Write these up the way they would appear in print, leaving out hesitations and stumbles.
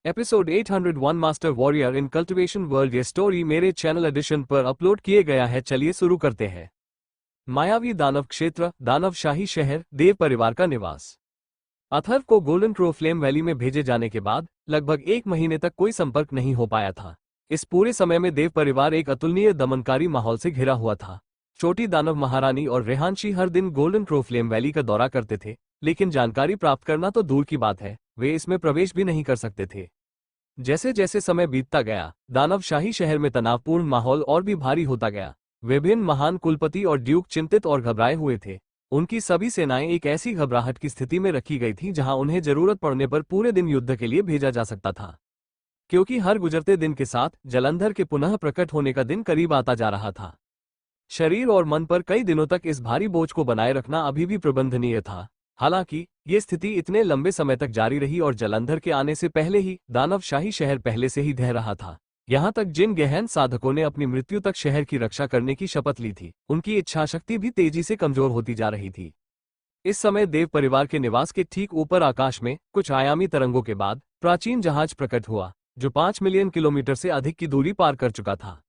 Episode 801 master warrior in cultivation world. ये story मेरे channel addition पर अपलोड किए गया है। चलिए शुरू करते हैं। मायावी दानव क्षेत्र, दानवशाही शहर, देव परिवार का निवास। अथर्व को गोल्डन क्रो फ्लेम वैली में भेजे जाने के बाद लगभग 1 महीने तक कोई संपर्क नहीं हो पाया था। इस पूरे समय में देव परिवार एक अतुलनीय दमनकारी माहौल से घिरा हुआ था। छोटी दानव महारानी और रेहानशी हर दिन गोल्डन क्रो फ्लेम वैली का दौरा करते थे, लेकिन जानकारी प्राप्त करना तो दूर की बात है, वे इसमें प्रवेश भी नहीं कर सकते थे। जैसे जैसे समय बीतता गया, दानवशाही शहर में तनावपूर्ण माहौल और भी भारी होता गया। विभिन्न महान कुलपति और ड्यूक चिंतित और घबराए हुए थे। उनकी सभी सेनाएं एक ऐसी घबराहट की स्थिति में रखी गई थी जहां उन्हें जरूरत पड़ने पर पूरे दिन युद्ध के लिए भेजा जा सकता था, क्योंकि हर गुजरते दिन के साथ जलंधर के पुनः प्रकट होने का दिन करीब आता जा रहा था। शरीर और मन पर कई दिनों तक इस भारी बोझ को बनाए रखना अभी भी प्रबंधनीय था। हालांकि ये स्थिति इतने लंबे समय तक जारी रही और जलंधर के आने से पहले ही दानवशाही शहर पहले से ही ढह रहा था। यहाँ तक जिन गहन साधकों ने अपनी मृत्यु तक शहर की रक्षा करने की शपथ ली थी, उनकी इच्छाशक्ति भी तेजी से कमजोर होती जा रही थी। इस समय देव परिवार के निवास के ठीक ऊपर आकाश में कुछ आयामी तरंगों के बाद प्राचीन जहाज प्रकट हुआ, जो 5 मिलियन किलोमीटर से अधिक की दूरी पार कर चुका था।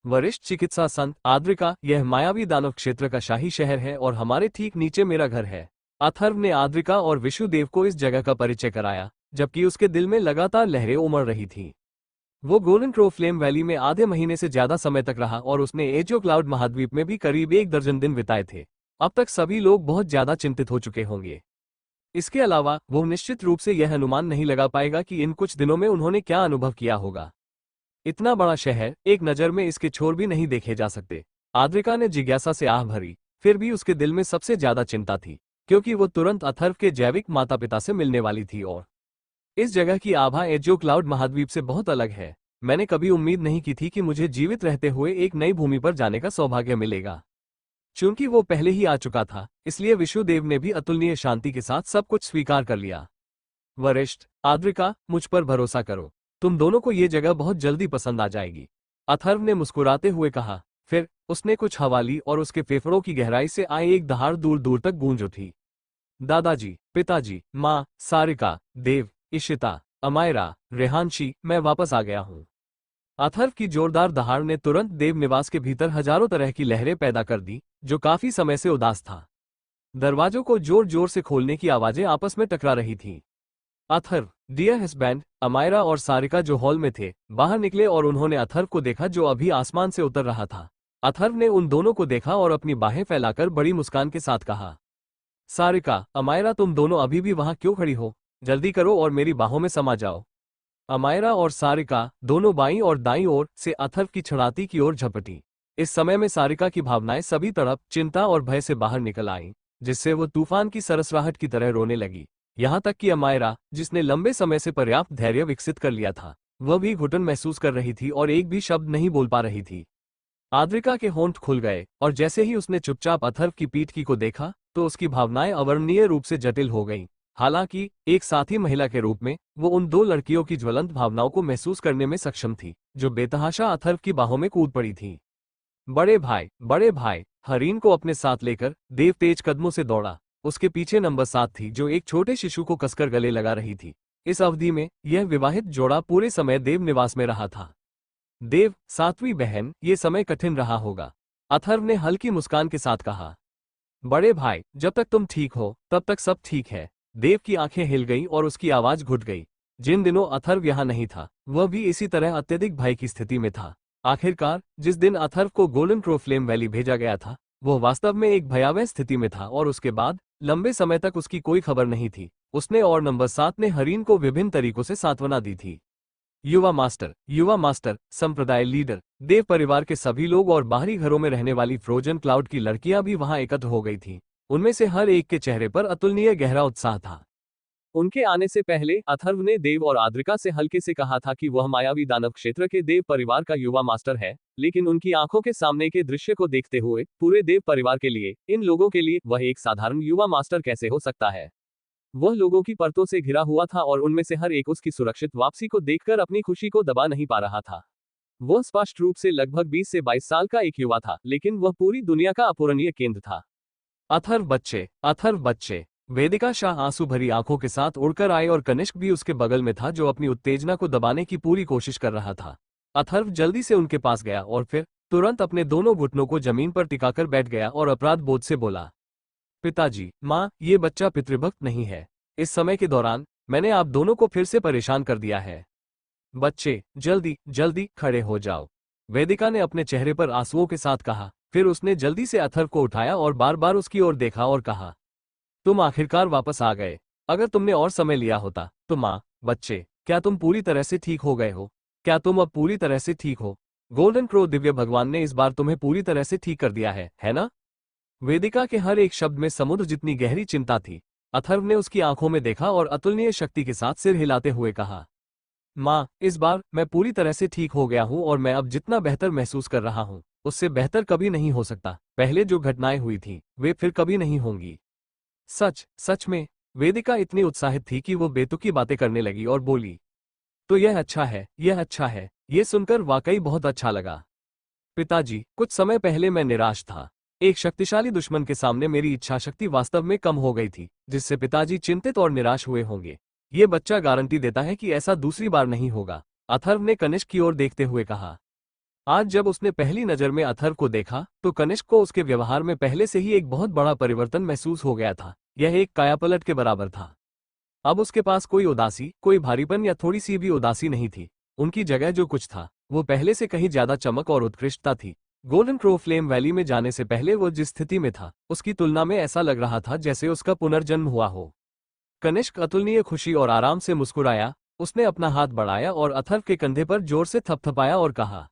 वरिष्ठ चिकित्सा संत आद्रिका, यह मायावी दानव क्षेत्र का शाही शहर है और हमारे ठीक नीचे मेरा घर है। अथर्व ने आद्रिका और विष्णुदेव को इस जगह का परिचय कराया, जबकि उसके दिल में लगातार लहरें उमड़ रही थीं। वो गोल्डन क्रो फ्लेम वैली में आधे महीने से ज्यादा समय तक रहा और उसने एजो क्लाउड महाद्वीप में भी करीब 1 दर्जन दिन बिताए थे। अब तक सभी लोग बहुत ज्यादा चिंतित हो चुके होंगे। इसके अलावा वो निश्चित रूप से यह अनुमान नहीं लगा पाएगा कि इन कुछ दिनों में उन्होंने क्या अनुभव किया होगा। इतना बड़ा शहर, एक नज़र में इसके छोर भी नहीं देखे जा सकते। आद्रिका ने जिज्ञासा से आह भरी, फिर भी उसके दिल में सबसे ज्यादा चिंता थी, क्योंकि वो तुरंत अथर्व के जैविक माता पिता से मिलने वाली थी और इस जगह की आभा एजो क्लाउड महाद्वीप से बहुत अलग है। मैंने कभी उम्मीद नहीं की थी कि मुझे जीवित रहते हुए एक नई भूमि पर जाने का सौभाग्य मिलेगा। चूंकि वो पहले ही आ चुका था, इसलिए विष्णुदेव ने भी अतुलनीय शांति के साथ सब कुछ स्वीकार कर लिया। वरिष्ठ आद्रिका, मुझ पर भरोसा करो, तुम दोनों को ये जगह बहुत जल्दी पसंद आ जाएगी, अथर्व ने मुस्कुराते हुए कहा। फिर उसने कुछ हवा ली और उसके फेफड़ों की गहराई से आए एक दहाड़ दूर दूर तक गूंज उठी। दादाजी, पिताजी, माँ, सारिका, देव, इशिता, अमायरा, रेहानशी, मैं वापस आ गया हूँ। अथर्व की जोरदार दहाड़ ने तुरंत देव निवास के भीतर हजारों तरह की लहरें पैदा कर दी, जो काफी समय से उदास था। दरवाजों को जोर जोर से खोलने की आवाजें आपस में टकरा रही थीं। अथर्व, डियर हस्बैंड, अमायरा और सारिका जो हॉल में थे, बाहर निकले और उन्होंने अथर्व को देखा जो अभी आसमान से उतर रहा था। अथर्व ने उन दोनों को देखा और अपनी बाहें फैलाकर बड़ी मुस्कान के साथ कहा, सारिका, अमायरा, तुम दोनों अभी भी वहां क्यों खड़ी हो? जल्दी करो और मेरी बाहों में समा जाओ। अमायरा और सारिका दोनों बाईं और दाईं ओर से अथर्व की छड़ाती की ओर झपटी। इस समय में सारिका की भावनाएं सभी तरफ चिंता और भय से बाहर निकल आईं, जिससे वो तूफान की सरसराहट की तरह रोने लगी। यहाँ तक कि अमायरा, जिसने लंबे समय से पर्याप्त धैर्य विकसित कर लिया था, वह भी घुटन महसूस कर रही थी और एक भी शब्द नहीं बोल पा रही थी। आद्रिका के होंठ खुल गए और जैसे ही उसने चुपचाप अथर्व की पीठ की को देखा, तो उसकी भावनाएं अवर्णनीय रूप से जटिल हो गईं। हालांकि एक साथी महिला के रूप में वो उन दो लड़कियों की ज्वलंत भावनाओं को महसूस करने में सक्षम थी, जो बेतहाशा अथर्व की बाहों में कूद पड़ी थीं। बड़े भाई, हरीन को अपने साथ लेकर देव तेज कदमों से दौड़ा। उसके पीछे नंबर 7 थी, जो एक छोटे शिशु को कसकर गले लगा रही थी। इस अवधि में यह विवाहित जोड़ा पूरे समय देव निवास में रहा था। देव, 7वीं बहन, ये समय कठिन रहा होगा, अथर्व ने हल्की मुस्कान के साथ कहा। बड़े भाई, जब तक तुम ठीक हो तब तक सब ठीक है। देव की आंखें हिल गईं और उसकी आवाज घुट गई। जिन दिनों अथर्व यहाँ नहीं था, वह भी इसी तरह अत्यधिक भय की स्थिति में था। आखिरकार जिस दिन अथर्व को गोल्डन क्रो फ्लेम वैली भेजा गया था, वह वास्तव में एक भयावह स्थिति में था और उसके बाद लंबे समय तक उसकी कोई खबर नहीं थी। उसने और नंबर 7 ने हरीन को विभिन्न तरीकों से सांत्वना दी थी। युवा मास्टर, संप्रदाय लीडर, देव परिवार के सभी लोग और बाहरी घरों में रहने वाली फ्रोजन क्लाउड की लड़कियां भी वहां एकत्र हो गई थीं। उनमें से हर एक के चेहरे पर अतुलनीय गहरा उत्साह था। उनके आने से पहले अथर्व ने देव और आद्रिका से हल्के से कहा था कि वह मायावी दानव क्षेत्र के देव परिवार का युवा मास्टर है, लेकिन उनकी आंखों के सामने के दृश्य को देखते हुए पूरे देव परिवार के लिए, इन लोगों के लिए वह एक साधारण युवा मास्टर कैसे हो सकता है। वह लोगों की परतों से घिरा हुआ था और उनमें से हर एक उसकी सुरक्षित वापसी को देखकर अपनी खुशी को दबा नहीं पा रहा था। वह स्पष्ट रूप से लगभग 20 से 22 साल का एक युवा था, लेकिन वह पूरी दुनिया का अपूरणीय केंद्र था। अथर्व बच्चे, वेदिका शाह आंसू भरी आंखों के साथ उड़कर आई और कनिष्क भी उसके बगल में था, जो अपनी उत्तेजना को दबाने की पूरी कोशिश कर रहा था। अथर्व जल्दी से उनके पास गया और फिर तुरंत अपने दोनों घुटनों को जमीन पर टिकाकर बैठ गया और अपराध बोध से बोला, पिताजी, माँ, ये बच्चा पितृभक्त नहीं है। इस समय के दौरान मैंने आप दोनों को फिर से परेशान कर दिया है। बच्चे, जल्दी जल्दी खड़े हो जाओ। वेदिका ने अपने चेहरे पर आंसुओं के साथ कहा। फिर उसने जल्दी से अथर्व को उठाया और बार बार उसकी ओर देखा और कहा, तुम आखिरकार वापस आ गए। अगर तुमने और समय लिया होता तो माँ, बच्चे, क्या तुम पूरी तरह से ठीक हो गए हो? क्या तुम अब पूरी तरह से ठीक हो? गोल्डन क्रो दिव्य भगवान ने इस बार तुम्हें पूरी तरह से ठीक कर दिया है ना? वेदिका के हर एक शब्द में समुद्र जितनी गहरी चिंता थी। अथर्व ने उसकी आंखों में देखा और अतुलनीय शक्ति के साथ सिर हिलाते हुए कहा, माँ, इस बार मैं पूरी तरह से ठीक हो गया हूँ और मैं अब जितना बेहतर महसूस कर रहा हूँ उससे बेहतर कभी नहीं हो सकता। पहले जो घटनाएं हुई थीं वे फिर कभी नहीं होंगी। सच सच में? वेदिका इतनी उत्साहित थी कि वो बेतुकी बातें करने लगी और बोली, तो यह अच्छा है, यह अच्छा है। ये सुनकर वाकई बहुत अच्छा लगा। पिताजी, कुछ समय पहले मैं निराश था। एक शक्तिशाली दुश्मन के सामने मेरी इच्छाशक्ति वास्तव में कम हो गई थी, जिससे पिताजी चिंतित और निराश हुए होंगे। ये बच्चा गारंटी देता है कि ऐसा दूसरी बार नहीं होगा। अथर्व ने कनिष्क की ओर देखते हुए कहा। आज जब उसने पहली नजर में अथर्व को देखा तो कनिष्क को उसके व्यवहार में पहले से ही एक बहुत बड़ा परिवर्तन महसूस हो गया था। यह एक कायापलट के बराबर था। अब उसके पास कोई उदासी, कोई भारीपन या थोड़ी सी भी उदासी नहीं थी। उनकी जगह जो कुछ था वो पहले से कहीं ज्यादा चमक और उत्कृष्टता थी। गोल्डन क्रो फ्लेम वैली में जाने से पहले वो जिस स्थिति में था उसकी तुलना में ऐसा लग रहा था जैसे उसका पुनर्जन्म हुआ हो। कनिष्क अतुलनीय खुशी और आराम से मुस्कुराया। उसने अपना हाथ बढ़ाया और अथर्व के कंधे पर जोर से थपथपाया और कहा,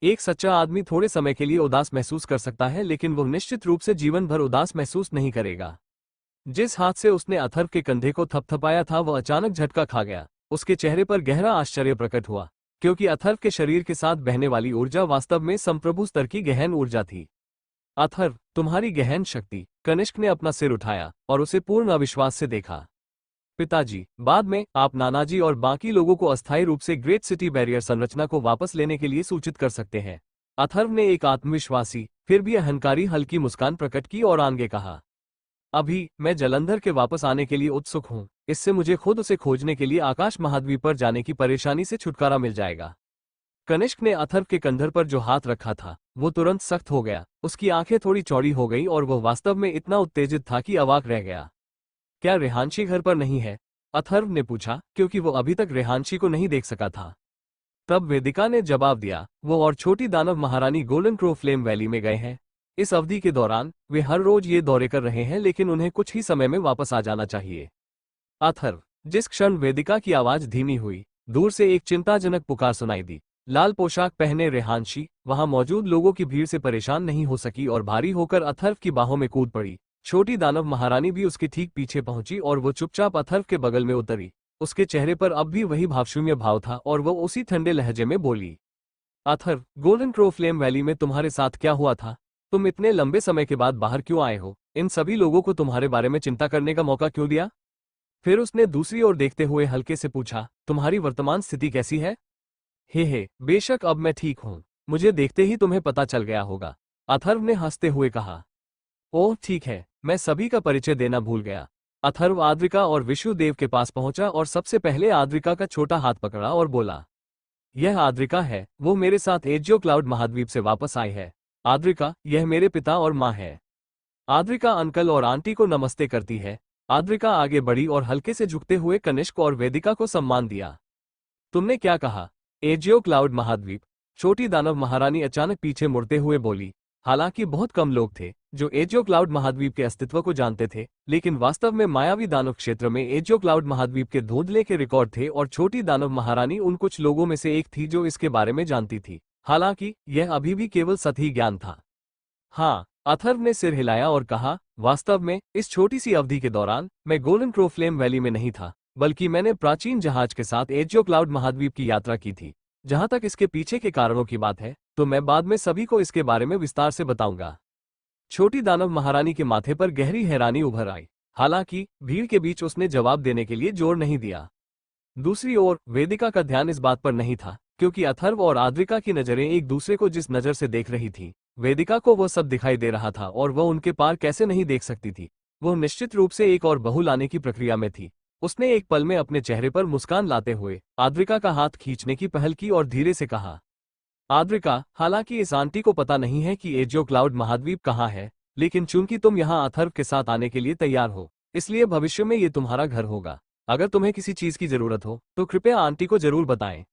एक सच्चा आदमी थोड़े समय के लिए उदास महसूस कर सकता है, लेकिन वो निश्चित रूप से जीवन भर उदास महसूस नहीं करेगा। जिस हाथ से उसने अथर्व के कंधे को थपथपाया था वह अचानक झटका खा गया। उसके चेहरे पर गहरा आश्चर्य प्रकट हुआ, क्योंकि अथर्व के शरीर के साथ बहने वाली ऊर्जा वास्तव में संप्रभु स्तर की गहन ऊर्जा थी। अथर्व, तुम्हारी गहन शक्ति। कनिष्क ने अपना सिर उठाया और उसे पूर्ण अविश्वास से देखा। पिताजी, बाद में आप नानाजी और बाकी लोगों को अस्थायी रूप से ग्रेट सिटी बैरियर संरचना को वापस लेने के लिए सूचित कर सकते हैं। अथर्व ने एक आत्मविश्वासी फिर भी अहंकारी हल्की मुस्कान प्रकट की और आगे कहा, अभी मैं जलंधर के वापस आने के लिए उत्सुक हूँ। इससे मुझे खुद उसे खोजने के लिए आकाश महाद्वीप पर जाने की परेशानी से छुटकारा मिल जाएगा। कनिष्क ने अथर्व के कंधर पर जो हाथ रखा था वो तुरंत सख्त हो गया। उसकी आंखें थोड़ी चौड़ी हो गई और वह वास्तव में इतना उत्तेजित था कि अवाक रह गया। क्या रेहांशी घर पर नहीं है? अथर्व ने पूछा, क्योंकि वो अभी तक रेहांशी को नहीं देख सका था। तब वेदिका ने जवाब दिया, वो और छोटी दानव महारानी गोल्डन क्रो फ्लेम वैली में गए हैं। इस अवधि के दौरान वे हर रोज ये दौरे कर रहे हैं, लेकिन उन्हें कुछ ही समय में वापस आ जाना चाहिए। अथर्व, जिस क्षण वेदिका की आवाज धीमी हुई, दूर से एक चिंताजनक पुकार सुनाई दी। लाल पोशाक पहने रेहांशी वहां मौजूद लोगों की भीड़ से परेशान नहीं हो सकी और भारी होकर अथर्व की बाहों में कूद पड़ी। छोटी दानव महारानी भी उसके ठीक पीछे पहुंची और वो चुपचाप अथर्व के बगल में उतरी। उसके चेहरे पर अब भी वही भावशून्य भाव था और वो उसी ठंडे लहजे में बोली, Atharva, golden crow flame valley में तुम्हारे साथ क्या हुआ था? तुम इतने लंबे समय के बाद बाहर क्यों आए हो? इन सभी लोगों को तुम्हारे बारे में चिंता करने का मौका क्यों दिया? फिर उसने दूसरी ओर देखते हुए हल्के से पूछा, तुम्हारी वर्तमान स्थिति कैसी है? हे, बेशक अब मैं ठीक हूँ। मुझे देखते ही तुम्हें पता चल गया होगा। अथर्व ने हंसते हुए कहा। ओह ठीक है, मैं सभी का परिचय देना भूल गया। अथर्व आद्रिका और विष्णुदेव के पास पहुंचा और सबसे पहले आद्रिका का छोटा हाथ पकड़ा और बोला, यह आद्रिका है, वो मेरे साथ एजियो क्लाउड महाद्वीप से वापस आई है। आद्रिका, यह मेरे पिता और माँ है। आद्रिका अंकल और आंटी को नमस्ते करती है। आद्रिका आगे बढ़ी और हल्के से झुकते हुए कनिष्क और वेदिका को सम्मान दिया। तुमने क्या कहा? एजियो क्लाउड महाद्वीप? छोटी दानव महारानी अचानक पीछे मुड़ते हुए बोली। हालांकि बहुत कम लोग थे जो एजियो क्लाउड महाद्वीप के अस्तित्व को जानते थे, लेकिन वास्तव में मायावी दानव क्षेत्र में एजियो क्लाउड महाद्वीप के धुंधले के रिकॉर्ड थे और छोटी दानव महारानी उन कुछ लोगों में से एक थी जो इसके बारे में जानती थी। हालांकि यह अभी भी केवल सतही ज्ञान था। हाँ, अथर्व ने सिर हिलाया और कहा, वास्तव में इस छोटी सी अवधि के दौरान मैं गोल्डन क्रो फ्लेम वैली में नहीं था, बल्कि मैंने प्राचीन जहाज के साथ एजियो क्लाउड महाद्वीप की यात्रा की थी। जहां तक इसके पीछे के कारणों की बात है तो मैं बाद में सभी को इसके बारे में विस्तार से बताऊंगा। छोटी दानव महारानी के माथे पर गहरी हैरानी उभर आई। हालांकि भीड़ के बीच उसने जवाब देने के लिए जोर नहीं दिया। दूसरी ओर वेदिका का ध्यान इस बात पर नहीं था, क्योंकि अथर्व और आद्रिका की नजरें एक दूसरे को जिस नजर से देख रही थी, वेदिका को वह सब दिखाई दे रहा था और वह उनके पार कैसे नहीं देख सकती थी। वो निश्चित रूप से एक और बहू लाने की प्रक्रिया में थी। उसने एक पल में अपने चेहरे पर मुस्कान लाते हुए आद्रिका का हाथ खींचने की पहल की और धीरे से कहा, आद्रिका, हालांकि इस आंटी को पता नहीं है कि एजियो क्लाउड महाद्वीप कहाँ है, लेकिन चूंकि तुम यहाँ अथर्व के साथ आने के लिए तैयार हो, इसलिए भविष्य में ये तुम्हारा घर होगा। अगर तुम्हें किसी चीज की जरूरत हो तो कृपया आंटी को जरूर बताएं।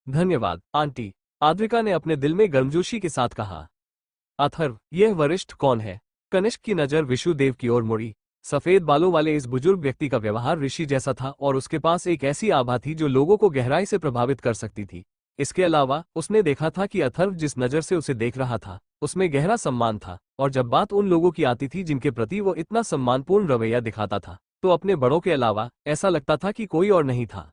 धन्यवाद आंटी, आद्रिका ने अपने दिल में गर्मजोशी के साथ कहा। अथर्व, यह वरिष्ठ कौन है? कनिष्क की नजर विशुदेव की ओर मुड़ी। सफेद बालों वाले इस बुजुर्ग व्यक्ति का व्यवहार ऋषि जैसा था और उसके पास एक ऐसी आभा थी जो लोगों को गहराई से प्रभावित कर सकती थी। इसके अलावा उसने देखा था कि अथर्व जिस नजर से उसे देख रहा था उसमें गहरा सम्मान था, और जब बात उन लोगों की आती थी जिनके प्रति वो इतना सम्मानपूर्ण रवैया दिखाता था, तो अपने बड़ों के अलावा ऐसा लगता था कि कोई और नहीं था।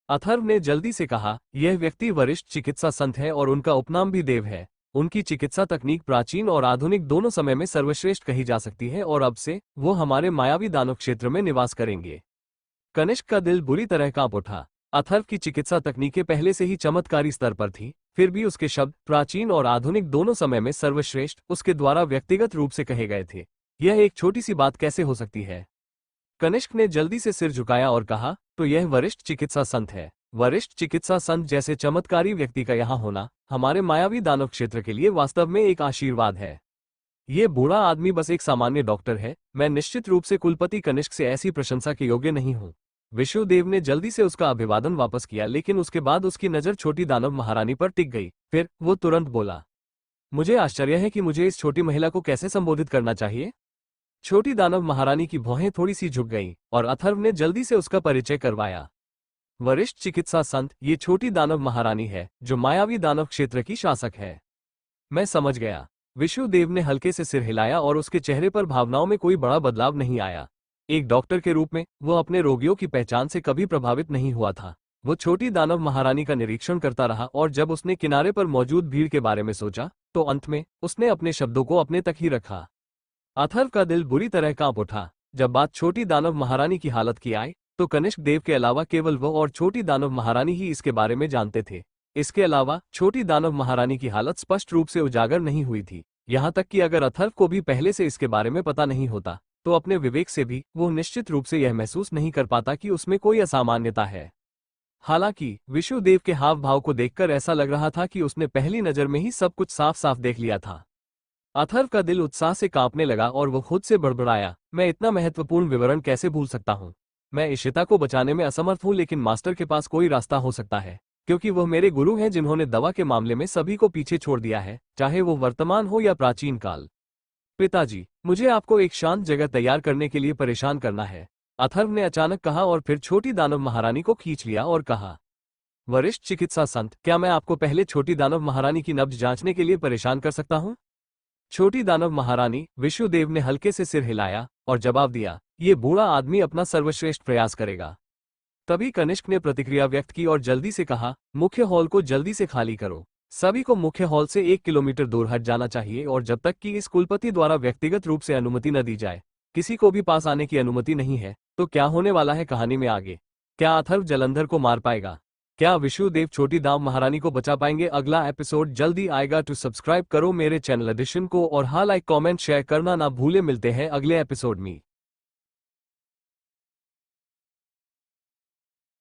अथर्व ने जल्दी से कहा, यह व्यक्ति वरिष्ठ चिकित्सा संत है और उनका उपनाम भी देव है। उनकी चिकित्सा तकनीक प्राचीन और आधुनिक दोनों समय में सर्वश्रेष्ठ कही जा सकती है और अब से वो हमारे मायावी दानव क्षेत्र में निवास करेंगे। कनिष्क का दिल बुरी तरह कांप उठा। अथर्व की चिकित्सा तकनीकें पहले से ही चमत्कारी स्तर पर थी, फिर भी उसके शब्द प्राचीन और आधुनिक दोनों समय में सर्वश्रेष्ठ उसके द्वारा व्यक्तिगत रूप से कहे गए थे। यह एक छोटी सी बात कैसे हो सकती है? कनिष्क ने जल्दी से सिर झुकाया और कहा, तो यह वरिष्ठ चिकित्सा संत है। वरिष्ठ चिकित्सा संत जैसे चमत्कारी व्यक्ति का यहाँ होना हमारे मायावी दानव क्षेत्र के लिए वास्तव में एक आशीर्वाद है। ये बूढ़ा आदमी बस एक सामान्य डॉक्टर है। मैं निश्चित रूप से कुलपति कनिष्क से ऐसी प्रशंसा के योग्य नहीं हूँ। विष्णुदेव ने जल्दी से उसका अभिवादन वापस किया, लेकिन उसके बाद उसकी नजर छोटी दानव महारानी पर टिक गई। फिर वो तुरंत बोला, मुझे आश्चर्य है कि मुझे इस छोटी महिला को कैसे संबोधित करना चाहिए। छोटी दानव महारानी की भौहें थोड़ी सी झुक गईं और अथर्व ने जल्दी से उसका परिचय करवाया। वरिष्ठ चिकित्सा संत, ये छोटी दानव महारानी है जो मायावी दानव क्षेत्र की शासक है। मैं समझ गया। विष्णुदेव ने हल्के से सिर हिलाया और उसके चेहरे पर भावनाओं में कोई बड़ा बदलाव नहीं आया। एक डॉक्टर के रूप में वो अपने रोगियों की पहचान से कभी प्रभावित नहीं हुआ था। वो छोटी दानव महारानी का निरीक्षण करता रहा और जब उसने किनारे पर मौजूद भीड़ के बारे में सोचा तो अंत में उसने अपने शब्दों को अपने तक ही रखा। अथर्व का दिल बुरी तरह कांप उठा। जब बात छोटी दानव महारानी की हालत की आई तो कनिष्क देव के अलावा केवल वो और छोटी दानव महारानी ही इसके बारे में जानते थे। इसके अलावा छोटी दानव महारानी की हालत स्पष्ट रूप से उजागर नहीं हुई थी। यहाँ तक कि अगर अथर्व को भी पहले से इसके बारे में पता नहीं होता तो अपने विवेक से भी वो निश्चित रूप से यह महसूस नहीं कर पाता कि उसमें कोई असामान्यता है। हालांकि विष्णुदेव के हाव भाव को देखकर ऐसा लग रहा था कि उसने पहली नजर में ही सब कुछ साफ साफ देख लिया था। अथर्व का दिल उत्साह से कांपने लगा और वो खुद से बड़बड़ाया, मैं इतना महत्वपूर्ण विवरण कैसे भूल सकता हूँ। मैं इशिता को बचाने में असमर्थ हूँ, लेकिन मास्टर के पास कोई रास्ता हो सकता है, क्योंकि वह मेरे गुरु हैं जिन्होंने दवा के मामले में सभी को पीछे छोड़ दिया है, चाहे वो वर्तमान हो या प्राचीन काल। पिताजी, मुझे आपको एक शांत जगह तैयार करने के लिए परेशान करना है, अथर्व ने अचानक कहा और फिर छोटी दानव महारानी को खींच लिया और कहा, वरिष्ठ चिकित्सा संत, क्या मैं आपको पहले छोटी दानव महारानी की नब्ज जांचने के लिए परेशान कर सकता हूँ? छोटी दानव महारानी, विष्णुदेव ने हल्के से सिर हिलाया और जवाब दिया, ये बूढ़ा आदमी अपना सर्वश्रेष्ठ प्रयास करेगा। तभी कनिष्क ने प्रतिक्रिया व्यक्त की और जल्दी से कहा, मुख्य हॉल को जल्दी से खाली करो। सभी को मुख्य हॉल से 1 किलोमीटर दूर हट जाना चाहिए और जब तक कि इस कुलपति द्वारा व्यक्तिगत रूप से अनुमति न दी जाए किसी को भी पास आने की अनुमति नहीं है। तो क्या होने वाला है कहानी में आगे? क्या अथर्व जलंधर को मार पाएगा? क्या विष्णुदेव छोटी दाम महारानी को बचा पाएंगे? अगला एपिसोड जल्दी आएगा। टू सब्सक्राइब करो मेरे चैनल एडिशन को और हाँ, लाइक कमेंट शेयर करना ना भूले। मिलते हैं अगले एपिसोड में।